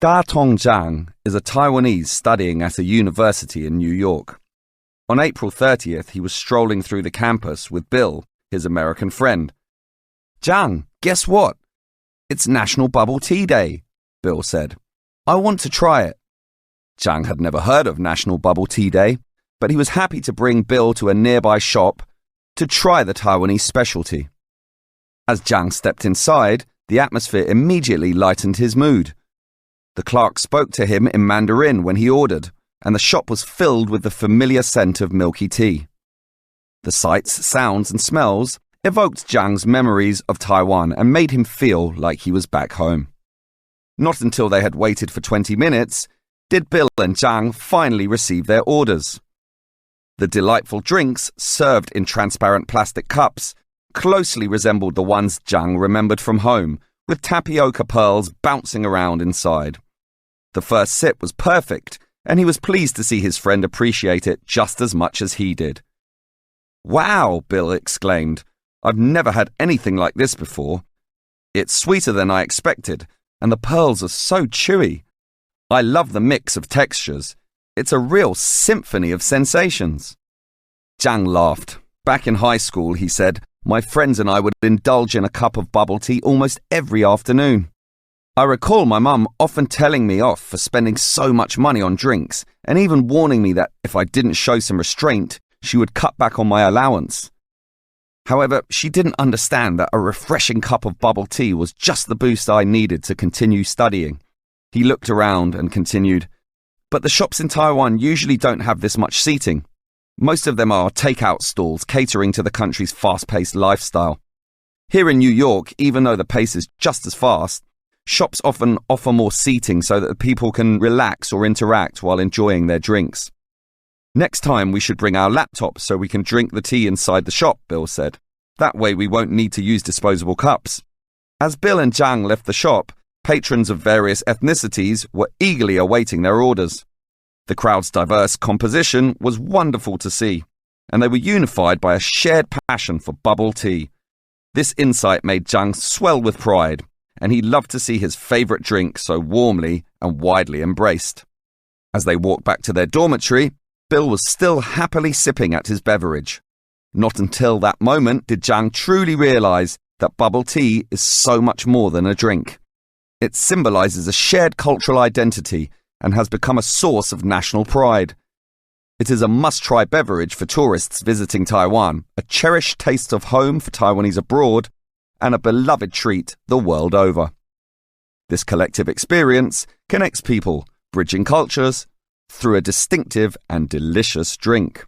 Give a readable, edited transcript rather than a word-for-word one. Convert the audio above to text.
Da Tong Zhang is a Taiwanese studying at a university in New York. On April 30th, he was strolling through the campus with Bill, his American friend. "Zhang, guess what? It's National Bubble Tea Day," Bill said. "I want to try it." Zhang had never heard of National Bubble Tea Day, but he was happy to bring Bill to a nearby shop to try the Taiwanese specialty. As Zhang stepped inside, the atmosphere immediately lightened his mood. The clerk spoke to him in Mandarin when he ordered, and the shop was filled with the familiar scent of milky tea. The sights, sounds, and smells evoked Zhang's memories of Taiwan and made him feel like he was back home. Not until they had waited for 20 minutes did Bill and Zhang finally receive their orders. The delightful drinks, served in transparent plastic cups, closely resembled the ones Zhang remembered from home, with tapioca pearls bouncing around inside. The first sip was perfect, and he was pleased to see his friend appreciate it just as much as he did. "Wow," Bill exclaimed. "I've never had anything like this before. It's sweeter than I expected, and the pearls are so chewy. I love the mix of textures. It's a real symphony of sensations." Zhang laughed. Back in high school, he said, "My friends and I would indulge in a cup of bubble tea almost every afternoon. I recall my mum often telling me off for spending so much money on drinks and even warning me that if I didn't show some restraint, she would cut back on my allowance. However, she didn't understand that a refreshing cup of bubble tea was just the boost I needed to continue studying." He looked around and continued, "But the shops in Taiwan usually don't have this much seating. Most of them are takeout stalls catering to the country's fast-paced lifestyle. Here in New York, even though the pace is just as fast, shops often offer more seating so that people can relax or interact while enjoying their drinks. Next time we should bring our laptops so we can drink the tea inside the shop," Bill said. "That way we won't need to use disposable cups." As Bill and Zhang left the shop, patrons of various ethnicities were eagerly awaiting their orders. The crowd's diverse composition was wonderful to see, and they were unified by a shared passion for bubble tea. This insight made Zhang swell with pride, and he loved to see his favorite drink so warmly and widely embraced. As they walked back to their dormitory, Bill was still happily sipping at his beverage. Not until that moment did Zhang truly realize that bubble tea is so much more than a drink. It symbolizes a shared cultural identity and has become a source of national pride. It is a must-try beverage for tourists visiting Taiwan, a cherished taste of home for Taiwanese abroad, and a beloved treat the world over. This collective experience connects people, bridging cultures, through a distinctive and delicious drink.